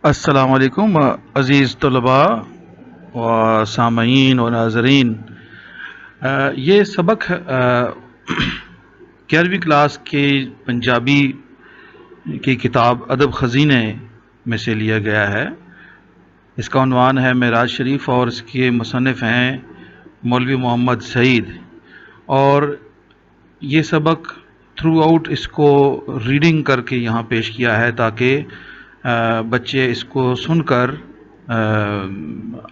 अस्सलाम वालेकुम अज़ीज़ तलबा व सामईन व नाज़रीन। ये सबक 11वीं क्लास के पंजाबी की किताब अदब ख़ज़ीने में से लिया गया है। इसका उन्वान है मेराज शरीफ और इसके मुसन्निफ़ हैं मौलवी मोहम्मद सईद। और ये सबक थ्रू आउट इसको रीडिंग करके यहाँ पेश किया है ताकि बच्चे इसको सुनकर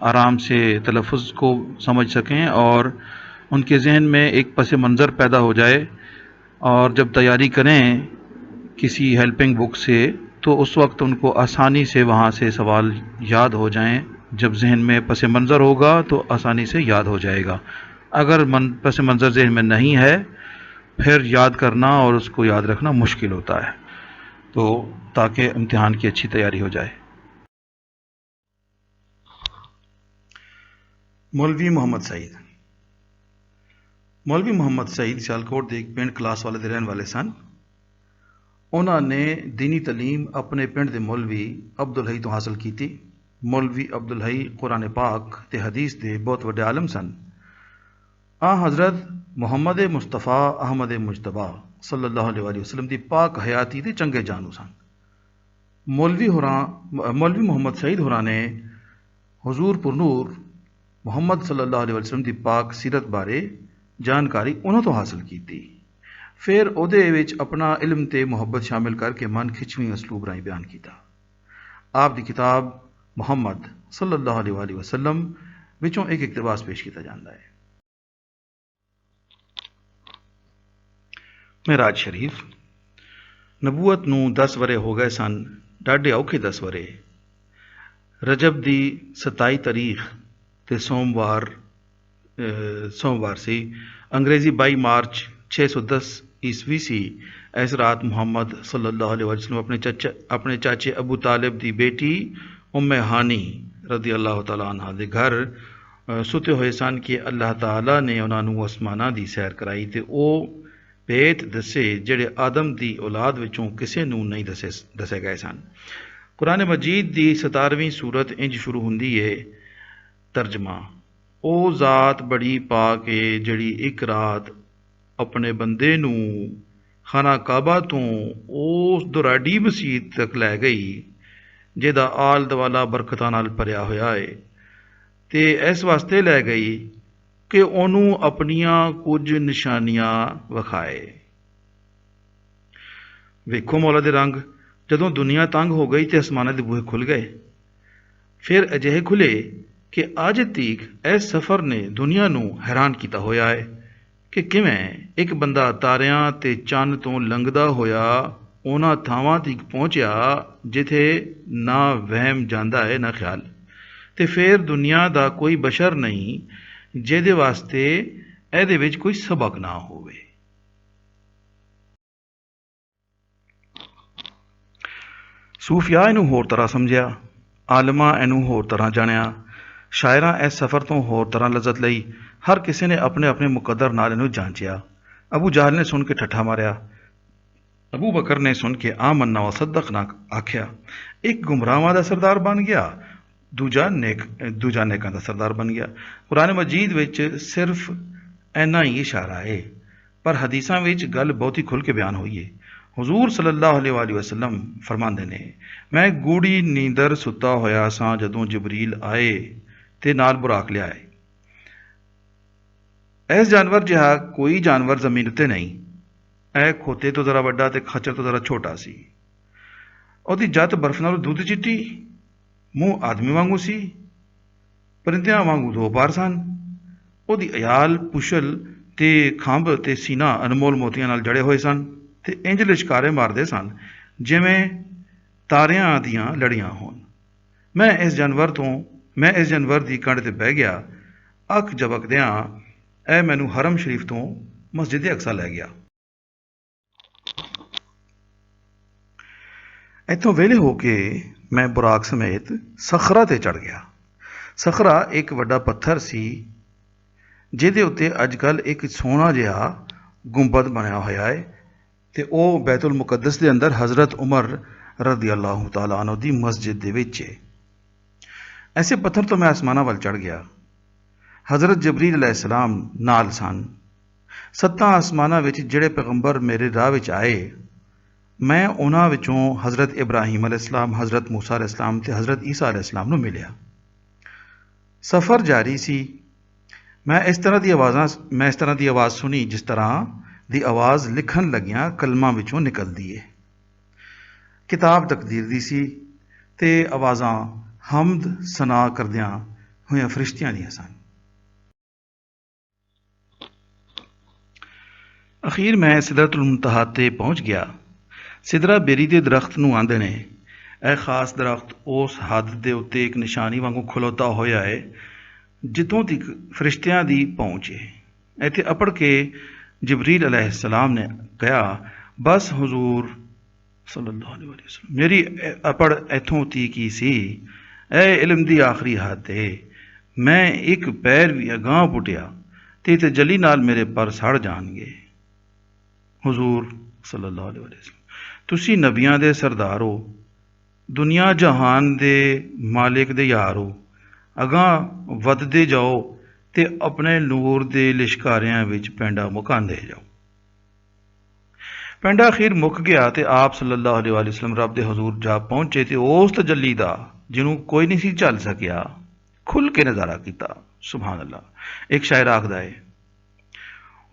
आराम से तलफ़ुज़ को समझ सकें और उनके ज़हन में एक पस मंज़र पैदा हो जाए। और जब तैयारी करें किसी हेल्पिंग बुक से तो उस वक्त उनको आसानी से वहाँ से सवाल याद हो जाएं। जब जहन में पस मंज़र होगा तो आसानी से याद हो जाएगा। अगर पस मंज़र जहन में नहीं है फिर याद करना और उसको याद रखना मुश्किल होता है। तो ताकि इम्तिहान की अच्छी तैयारी हो जाए। मौलवी मोहम्मद सईद। मौलवी मोहम्मद सईद सियालकोट ਦੇ ਇੱਕ ਪਿੰਡ ਕਲਾਸ ਵਾਲੇ ਦੇ ਰਹਿਣ ਵਾਲੇ ਸਨ। ਉਹਨਾਂ ਨੇ दीनी तलीम अपने पिंड ਦੇ मौलवी अब्दुल हई ਤੋਂ हासिल ਕੀਤੀ। मौलवी अब्दुल हई कुरान पाक ਤੇ हदीस ਦੇ बहुत ਵੱਡੇ आलम सन। आ हज़रत मुहम्मद मुस्तफ़ा अहमद मुजतबा सल्लल्लाहु अलैहि वसल्लम ਦੀ पाक हयाती ਦੇ ਚੰਗੇ ਜਾਣੂ ਸਨ। मौलवी मोहम्मद सईद होरां ने हुजूर पुरनूर मुहम्मद सल्लल्लाहु अलैहि वसल्लम ਦੀ पाक सीरत बारे जानकारी उन्हों तो हासिल की। फिर ਉਹਦੇ ਵਿੱਚ अपना इल्म ਤੇ ਮੁਹੱਬਤ शामिल करके मन खिचवीं असलूब राही बयान किया। आप दी किताब मुहम्मद सल्लल्लाहु अलैहि वसल्लम विचों एक इकतबास पेश किया जाता है। मेराज शरीफ। नबूअत नूं 10 वरे हो गए सन। डाढे औखे 10 वरे। रजब दी 27 तारीख ते सोमवार सी। अंग्रेजी 22 मार्च 610 ईस्वी सी। इस रात मुहम्मद सल्लल्लाहु अलैहि वसल्लम अपने चाचे अबू तालिब दी बेटी उम्मे हानी रदी अल्लाह तआला अन्हा दे घर सुते हुए सन कि अल्लाह ताला ने उन्हां नूं आसमानां दी सैर कराई ते ਉਹ भेत दसे ਜਿਹੜੇ आदम दी औलाद विचों किसे नूं नहीं दसे गए सन। कुरान मजीद दी 17वीं सूरत इंज शुरू हुंदी है। तर्जमा। ਉਹ ਜ਼ਾਤ ਬੜੀ ਪਾਕ ਏ ਜਿਹੜੀ ਇੱਕ ਰਾਤ ਆਪਣੇ ਬੰਦੇ ਨੂੰ ਖਾਨਾ ਕਾਬਾ ਤੋਂ ਉਸ ਦੁਰਾਡੀ ਮਸਜਿਦ ਤੱਕ ਲੈ ਗਈ ਜਿਹਦਾ ਆਲ ਦੁਆਲਾ ਬਰਕਤਾਂ ਨਾਲ ਭਰਿਆ ਹੋਇਆ ਏ ਤੇ ਇਸ ਵਾਸਤੇ ਲੈ ਗਈ ਕਿ ਉਹਨੂੰ ਆਪਣੀਆਂ ਕੁਝ ਨਿਸ਼ਾਨੀਆਂ ਵਿਖਾਏ। ਵੇਖੋ ਮੌਲਾ ਦੇ ਰੰਗ, ਜਦੋਂ ਦੁਨੀਆ ਤੰਗ ਹੋ ਗਈ ਤੇ ਅਸਮਾਨਾਂ ਦੇ ਬੂਹੇ ਖੁੱਲ ਗਏ। ਫਿਰ ਅਜਿਹੇ ਖੁੱਲੇ कि अज तक इस सफ़र ने दुनिया नूं हैरान किया होया है कि किवें एक बंदा तारियां ते चंद तो लंघदा होया उन्हां थावां तक पहुंचिया जिथे ना वहम जांदा है ना ख्याल। ते फिर दुनिया दा कोई बशर नहीं जिहदे वास्ते इहदे विच कोई सबक ना होवे। सूफिया इनू होर तरह समझिया, आलमा इनू होर तरह जानिया, शायरां इस सफ़र तो होर तरह लज़त लई। हर किसी ने अपने अपने मुकद्दर नाल इनू जांचिया। अबू जहल ने सुन के ठट्ठा मारिया। अबू बकर ने सुन के आमन्ना व सद्दक़ना आख्या। एक गुमराहां दा सरदार बन गया, दूजा नेकां दा सरदार बन गया। कुरान मजीद विच सिर्फ इन्ना ही इशारा है, पर हदीसां विच गल बहुती खुल के बयान हुई है। हुजूर सल्लल्लाहु अलैहि वसल्लम फरमांदे ने, मैं गूढ़ी नींदर सुता होया सां जदों जबरील आए ते नाल बुराक लियाए। इस जानवर जिहा कोई जानवर जमीन उत्ते नहीं। ए खोते तो जरा वड्डा ते खच्चर तो जरा छोटा सी। ਉਹਦੀ ਜੱਤ बर्फ नालों दुध चिट्टी, मूँह आदमी वांगू सी, परिंदियां वांगू दो पार सन। ਉਹਦੀ अयाल पुछल ते खंभ ते सीना अनमोल मोतियां नाल जड़े होए सन ते इंज लिशकारे मारदे सन जिवें तारियां दियां लड़ियां होण। मैं इस जानवर दी कंड ते बह गया। अख झपकदियां ਇਹ ਮੈਨੂੰ हरम शरीफ तो मस्जिद अक्सा लै गया। इत्थों वेले हो के मैं बुराक समेत सखरा ते चढ़ गया। सखरा एक वड्डा पत्थर सी जिहदे उत्ते अजकल एक सोहना जिहा गुंबद बनया होया है ते ਉਹ बैतुल मुकद्दस दे अंदर हज़रत उमर रज़ी अल्लाह तआला अन्हु दी मस्जिद दे विच है। ऐसे पत्थर तो मैं आसमानां वल चढ़ गया। हज़रत जबरील अलैहिस्सलाम नाल सन। सत्तां आसमानां विच ਜਿਹੜੇ पैगंबर मेरे राह विच आए, मैं उन्हां विचों हज़रत इब्राहीम अलैहिस्सलाम, हज़रत मूसा अलैहिस्सलाम ते हज़रत ईसा अलैहिस्सलाम नूं मिलिया। सफ़र जारी सी। मैं इस तरह दी आवाज़ सुनी जिस तरह दी आवाज़ लिखण लगियां कलमां विचों निकलदी है। किताब तकदीर दी सी ते आवाज़ां हम्द सना करदियां होइयां फरिश्तियां दियां सन। अखीर मैं सिदरतुल मुंतहा ते पहुँच गया। सिदरा बेरी दे दरख्त नूं आंदे ने। ਇਹ ਖਾਸ ਦਰਖਤ ਉਸ ਹੱਦ ਦੇ ਉੱਤੇ ਇੱਕ ਨਿਸ਼ਾਨੀ ਵਾਂਗੂ ਖਲੋਤਾ ਹੋਇਆ ਹੈ ਜਿੱਥੋਂ ਤੱਕ ਫਰਿਸ਼ਤਿਆਂ ਦੀ ਪਹੁੰਚ ਹੈ। ਇੱਥੇ ਅਪੜ ਕੇ ਜਬਰੀਲ अलैहिस्सलाम ने कहा, बस हुजूर सल्लल्लाहु अलैहि वसल्लम, मेरी अपड़ इथों तक ही सी। ਇਹ इल्म ਦੀ आखिरी हद है। मैं एक पैर भी अगांह पुटिया ते तजल्ली नाल मेरे पर सड़ जाणगे। हुजूर सल्लल्लाहु अलैहि वसल्लम, तुसी नबियां दे सरदार हो, दुनिया जहान दे मालिक दे यार हो। अगां वधदे जाओ ते अपने नूर दे लिशकारियां विच पैंडा मुकांदे जाओ। पैंडा अखीर मुक गया ते आप सल्लल्लाहु अलैहि वसल्लम रब दे हजूर जा पहुंचे ते उस तजल्ली दा जिन्हों कोई नहीं सी झल सकिया खुल के नज़ारा किया। सुभान अल्लाह। एक शायर आखदा है,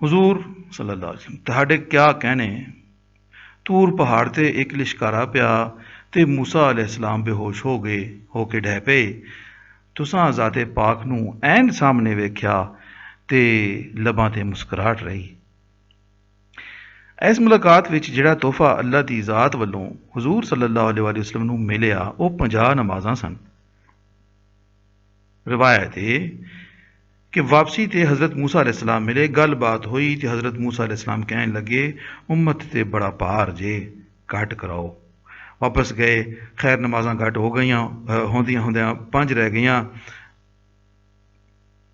हुजूर सल्लल्लाहु अलैहि वसल्लम, तुहाडे क्या कहने। तूर पहाड़ ते एक लिशकारा पिया ते मूसा अलैहिस्सलाम बेहोश हो गए होके ढह पे। तुसां ज़ाते पाक नूं ऐन सामने वेख्या ते लबां ते मुस्कुराहट रही। इस मुलाकात विच जिहड़ा तोहफा अल्लाह दी ज़ात वल्लों हुजूर सल्लल्लाहु अलैहि वसल्लम नूं मिलिया वो 50 नमाज़ां सन। रिवायत है कि वापसी ते हज़रत मूसा अलैहिस्सलाम मिले। गल बात हुई ते हज़रत मूसा अलैहिस्सलाम कहन लगे, उम्मत ते बड़ा भार जे, घट कराओ। वापस गए। खैर नमाज़ां घट हो गई, होंदियां होंदियां 5 रह गईयां।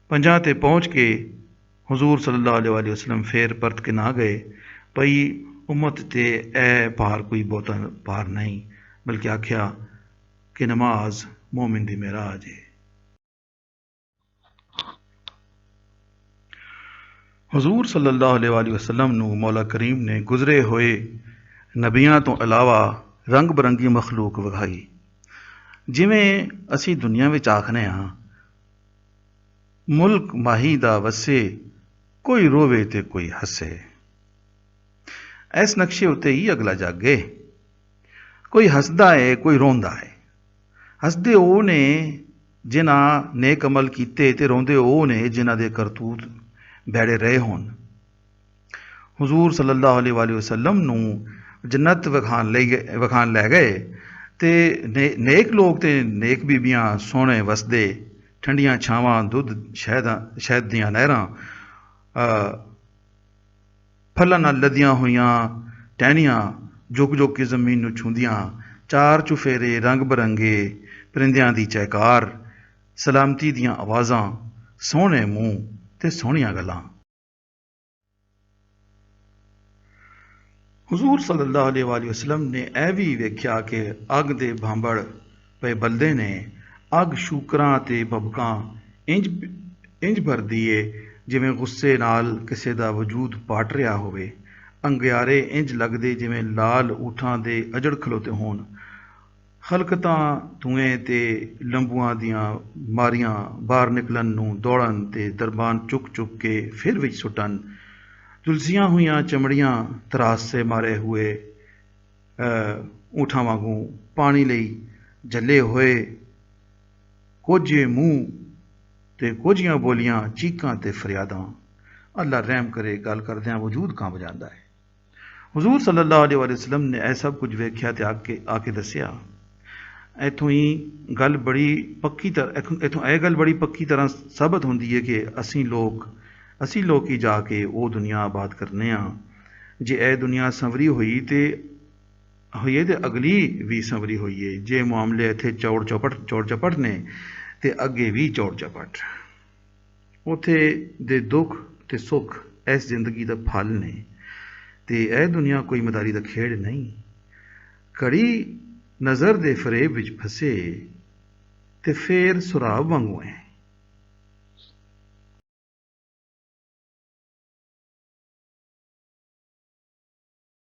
5 ते पहुँच के हुजूर सल्लल्लाहु अलैहि वसल्लम फिर परत के ना गए। भई उम्मत ते ए भार कोई बहुता भार नहीं, बल्कि आख्या कि नमाज मोमिन दी मेराज है। हुजूर सल्लल्लाहु अलैहि वसल्लम नूं मौला करीम ने गुजरे होए नबियां तो अलावा रंग बरंगी मखलूक विखाई। जिवें असी दुनिया विच आखने हाँ, मुल्क माही दा वसे, कोई रोवे ते कोई हसे। इस नक्शे उत्ते ही अगला जागे। कोई हसदा है, कोई रोंदा है। हसदे ओह ने जिन्हां नेक अमल कीते ते रोंदे ओह ने जिन्हां दे करतूत भैड़े रहे होन। हुजूर सल्लल्लाहु अलैहि वसल्लम नूं जन्नत विखान लै गए ते नेक लोग ते नेक बीबियां सोहणे वसदे, ठंडियां छावां, दुध शहद दियां नहरां, फलां नाल लदियां होइयां टहनियां झुक झुक के जमीन नूं छूंदियां, चार चुफेरे रंग बरंगे परिंदियां दी चहकार, सलामती दियां आवाज़ां, सोहणे मूँह ते सोहणियां गल्लां। हुजूर सल्लल्लाहु अलैहि वसल्लम ने यह भी वेख्या कि अग दे भांबड़ पे बलदे ने। अग शूकरां ते भबकां इंज भरदी है जिवें गुस्से नाल किसे दा वजूद पाट रिहा होवे। अंगियारे इंज लगदे जिवें लाल ऊठां दे अजड़ खलोते होण। खलकतां धुएं ते लंबुआं दियां मारियां बाहर निकलन नूं दौड़न ते दरबान चुक चुक के फिर विच सुटन। झुलसियां हुईयां चमड़ियां तरास से मारे हुए ऊँठां वांगू पानी लई झल्ले होए कोझे मूँह ते कोझियां बोलियां, चीकां ते फरियादां। अल्लाह रहम करे, गल करदियां वजूद कांब जांदा है। हुजूर सल्लल्लाहु अलैहि वसल्लम ने यह सब कुछ वेख्या ते आके दस्सिया। इथों ही गल बड़ी पक्की तरह साबित होंदी है कि असी लोग ही जाके वो दुनिया आबाद करने हाँ। जे ए दुनिया संवरी हुई ते अगली भी संवरी हुई है। जे मामले इत्थे चौड़ चपट ने ते अगे भी चौड़ चपट। उत्थे दे दुख ते सुख इस जिंदगी दा फल ने ते ए दुनिया कोई मदारी दा खेड़ नहीं। घड़ी ਨਜ਼ਰ ਦੇ ਫਰੇਬ ਵਿੱਚ ਫਸੇ ਤੇ ਫੇਰ ਸੁਰਾਬ ਵਾਂਗੂ ਹੈ।